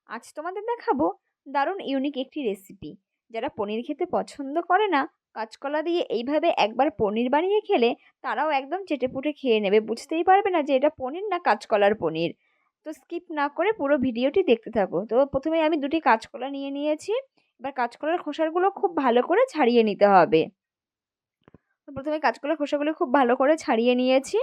আজ তোমাদের দেখাবো দারুণ ইউনিক একটি রেসিপি। যারা পনির খেতে পছন্দ করে না, কাঁচকলা দিয়ে এইভাবে একবার পনির বানিয়ে খেলে তারাও একদম চেটেপুটে খেয়ে নেবে, বুঝতেই পারবে না যে এটা পনির না কাঁচকলার পনির। তো স্কিপ না করে পুরো ভিডিওটি দেখতে থাকো। তো প্রথমে আমি দুটি কাঁচকলা নিয়ে নিয়েছি। এবার কাঁচকলার খোসাগুলো খুব ভালো করে ছাড়িয়ে নিতে হবে। তো প্রথমে কাঁচকলার খোসাগুলো খুব ভালো করে ছাড়িয়ে নিয়েছি।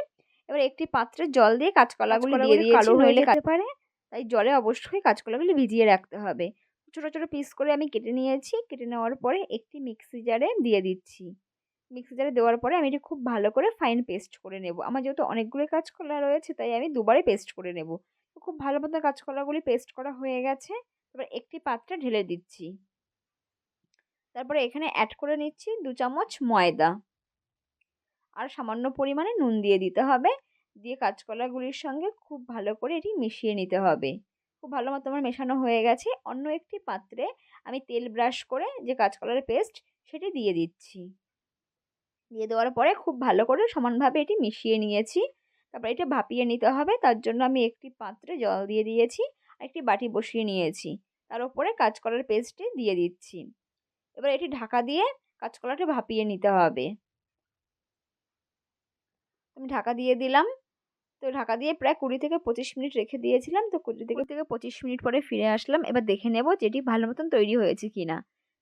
এবার একটি পাত্রে জল দিয়ে কাঁচকলাগুলি দিয়ে দিয়েছি, কালো হয়ে নইলে যেতে পারে, তাই জলে অবশ্যই কাঁচকলাগুলি ভিজিয়ে রাখতে হবে। ছোট ছোট পিস করে আমি কেটে নিয়েছি। কেটে নেওয়ার পরে একটি মিক্সি জারে দিয়ে দিচ্ছি। মিক্সি জারে দেওয়ার পরে আমি এটি খুব ভালো করে ফাইন পেস্ট করে নেব। আমার যেহেতু অনেকগুলো কাঁচকলা রয়েছে তাই আমি দুবারে পেস্ট করে নেব। তো খুব ভালো মতো কাঁচকলাগুলি পেস্ট করা হয়ে গেছে। এবার একটি পাত্রে ঢেলে দিচ্ছি। তারপরে এখানে অ্যাড করে নিচ্ছি 2 চামচ ময়দা, আর সামান্য পরিমাণে নুন দিয়ে দিতে হবে। দিয়ে কাঁচকলাগুলির সঙ্গে খুব ভালো করে এটি মিশিয়ে নিতে হবে। খুব ভালো মতো আমার মেশানো হয়ে গেছে। অন্য একটি পাত্রে আমি তেল ব্রাশ করে যে কাঁচকলার পেস্ট সেটি দিয়ে দিচ্ছি। দিয়ে দেওয়ার পরে খুব ভালো করে সমানভাবে এটি মিশিয়ে নিয়েছি। তারপর এটা ভাপিয়ে নিতে হবে। তার জন্য আমি একটি পাত্রে জল দিয়ে দিয়েছি আর একটি বাটি বসিয়ে নিয়েছি। তার উপরে কাঁচকলার পেস্টটি দিয়ে দিচ্ছি। এবার এটি ঢাকা দিয়ে কাঁচকলাটা ভাপিয়ে নিতে হবে। আমি ঢাকা দিয়ে দিলাম। তো ঢাকা দিয়ে প্রায় 20 থেকে 25 মিনিট রেখে দিয়েছিলাম। তো 20 থেকে 25 মিনিট পরে ফিরে আসলাম। এবার দেখে নেব যে এটি ভালো মতন তৈরি হয়েছে কিনা।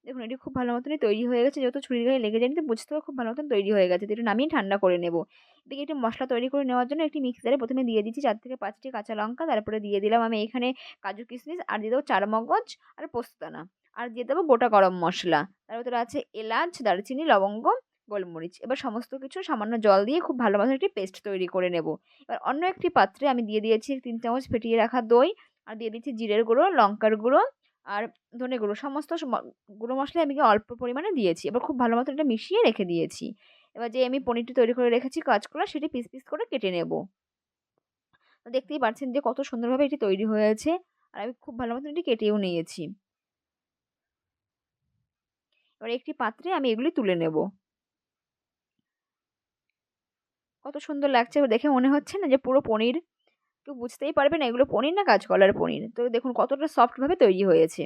দেখুন এটি খুব ভালো মতনই তৈরি হয়ে গেছে। যেহেতু ছুরির গায়ে লেগে যায়নি তো বুঝতে হবে খুব ভালো মতন তৈরি হয়ে গেছে। তো এটা নামিয়ে ঠান্ডা করে নেব। এদিকে একটি মশলা তৈরি করে নেওয়ার জন্য একটি মিক্সারে প্রথমে দিয়ে দিচ্ছি 4 থেকে 5টি কাঁচা লঙ্কা। তারপরে দিয়ে দিলাম আমি এখানে কাজু কিশমিশ, আর দিয়ে দেবো চারমগজ আর পোস্তদানা, আর দিয়ে দেবো গোটা গরম মশলা। তার ভিতরে আছে এলাচ, দারচিনি, লবঙ্গ, গোলমরিচ। এবার সমস্ত কিছু সামান্য জল দিয়ে খুব ভালো মতো একটি পেস্ট তৈরি করে নেব। এবার অন্য একটি পাত্রে আমি দিয়ে দিয়েছি 3 চামচ ফেটিয়ে রাখা দই, আর দিয়ে দিচ্ছি জিরের গুঁড়ো, লঙ্কার গুঁড়ো আর ধনে গুঁড়ো। সমস্ত গুঁড়ো মশলা আমি অল্প পরিমাণে দিয়েছি। এবার খুব ভালো মতো এটা মিশিয়ে রেখে দিয়েছি। এবার যে আমি পনিরটি তৈরি করে রেখেছি কাঁচকলা, সেটি পিস পিস করে কেটে নেব। তো দেখতেই পাচ্ছেন যে কত সুন্দরভাবে এটি তৈরি হয়েছে, আর আমি খুব ভালো মতো এটি কেটেও নিয়েছি। এবার একটি পাত্রে আমি এগুলি তুলে নেব। কত সুন্দর লাগছে দেখে, মনে হচ্ছে না যে পুরো পনির। কেউ বুঝতেই পারবে না এগুলো পনির না কাঁচকলার পনির। তো দেখুন কতটা সফট ভাবে তৈরি হয়েছে।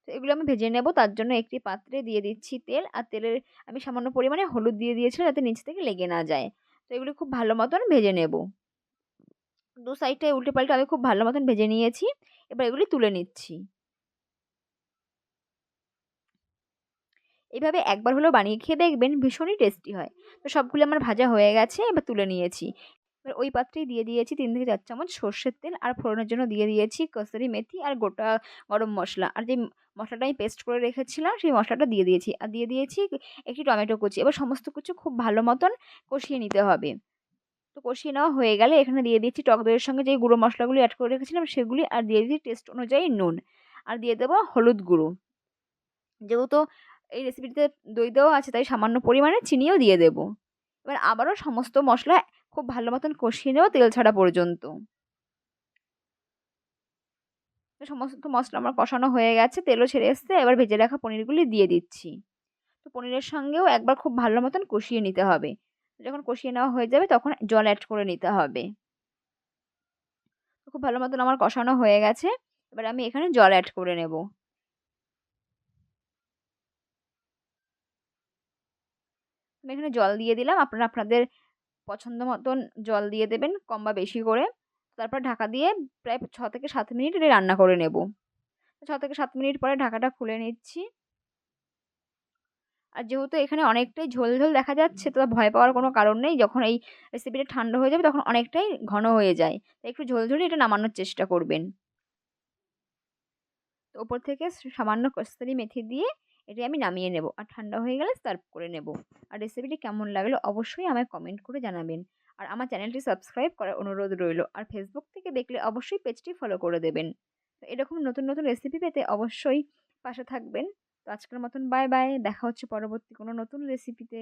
তো এগুলো আমি ভেজে নেব। তার জন্য একটি পাত্রে দিয়ে দিচ্ছি তেল, আর তেলের আমি সামান্য পরিমাণে হলুদ দিয়ে দিয়েছিলাম যাতে নিচ থেকে লেগে না যায়। তো এগুলো খুব ভালো মতন ভেজে নেব। দু সাইডটায় উল্টে পাল্টে আমি খুব ভালো মতন ভেজে নিয়েছি। এবার এগুলি তুলে নিচ্ছি। এইভাবে একবার হলেও বানিয়ে খেয়ে দেখবেন, ভীষণই টেস্টি হয়। তো সবগুলো আমার ভাজা হয়ে গেছে, এবার তুলে নিয়েছি। এবার ওই পাত্রেই দিয়ে দিয়েছি 3 থেকে 4 চামচ সর্ষের তেল, আর ফোড়নের জন্য দিয়ে দিয়েছি কসুরি মেথি আর গোটা গরম মশলা, আর যে মশলাটা আমি পেস্ট করে রেখেছিলাম সেই মশলাটা দিয়ে দিয়েছি, আর দিয়ে দিয়েছি একটি টমেটো কুচি। এবার সমস্ত কিছু খুব ভালো মতন কষিয়ে নিতে হবে। তো কষিয়ে নেওয়া হয়ে গেলে এখানে দিয়ে দিচ্ছি টক দইয়ের সঙ্গে যে গুঁড়ো মশলাগুলি অ্যাড করে রেখেছিলাম সেগুলি, আর দিয়ে দিচ্ছি টেস্ট অনুযায়ী নুন, আর দিয়ে দেবো হলুদ গুঁড়ো। যেহেতু এই রেসিপিতে দই দেওয়া আছে তাই সামান্য পরিমাণে চিনিও দিয়ে দেব। এবার আবারও সমস্ত মশলা খুব ভালো মতন কষিয়ে নেব তেল ছাড়া পর্যন্ত। তো সমস্ত মশলা আমার কষানো হয়ে গেছে, তেলও ছেড়ে এসছে। এবার ভেজে রাখা পনিরগুলি দিয়ে দিচ্ছি। তো পনিরের সঙ্গেও একবার খুব ভালো মতন কষিয়ে নিতে হবে। যখন কষিয়ে নেওয়া হয়ে যাবে তখন জল অ্যাড করে নিতে হবে। তো খুব ভালো মতন আমার কষানো হয়ে গেছে। এবার আমি এখানে জল অ্যাড করে নেব। আমি এখানে জল দিয়ে দিলাম। আপনারা আপনাদের পছন্দ মতন জল দিয়ে দেবেন, কম বা বেশি করে। তারপর ঢাকা দিয়ে প্রায় 6 থেকে 7 মিনিট এটা রান্না করে নেব। 6 থেকে 7 মিনিট পরে ঢাকাটা খুলে নিচ্ছি। আর যেহেতু এখানে অনেকটাই ঝোল ঝোল দেখা যাচ্ছে, তো ভয় পাওয়ার কোনো কারণ নেই। যখন এই রেসিপিটা ঠান্ডা হয়ে যাবে তখন অনেকটাই ঘন হয়ে যায়। তাই একটু ঝোল ঝোলই এটা নামানোর চেষ্টা করবেন। তো ওপর থেকে সামান্য কসুরি মেথি দিয়ে এটি আমি নামিয়ে নেব, আর ঠান্ডা হয়ে গেলে সার্ভ করে নেব। আর রেসিপিটি কেমন লাগলো অবশ্যই আমায় কমেন্ট করে জানাবেন। আর আমার চ্যানেলটি সাবস্ক্রাইব করার অনুরোধ রইল। আর ফেসবুক থেকে দেখলে অবশ্যই পেজটি ফলো করে দেবেন। তো এরকম নতুন নতুন রেসিপি পেতে অবশ্যই পাশে থাকবেন। তো আজকের মতন বাই বাই, দেখা হচ্ছে পরবর্তী কোনো নতুন রেসিপিতে।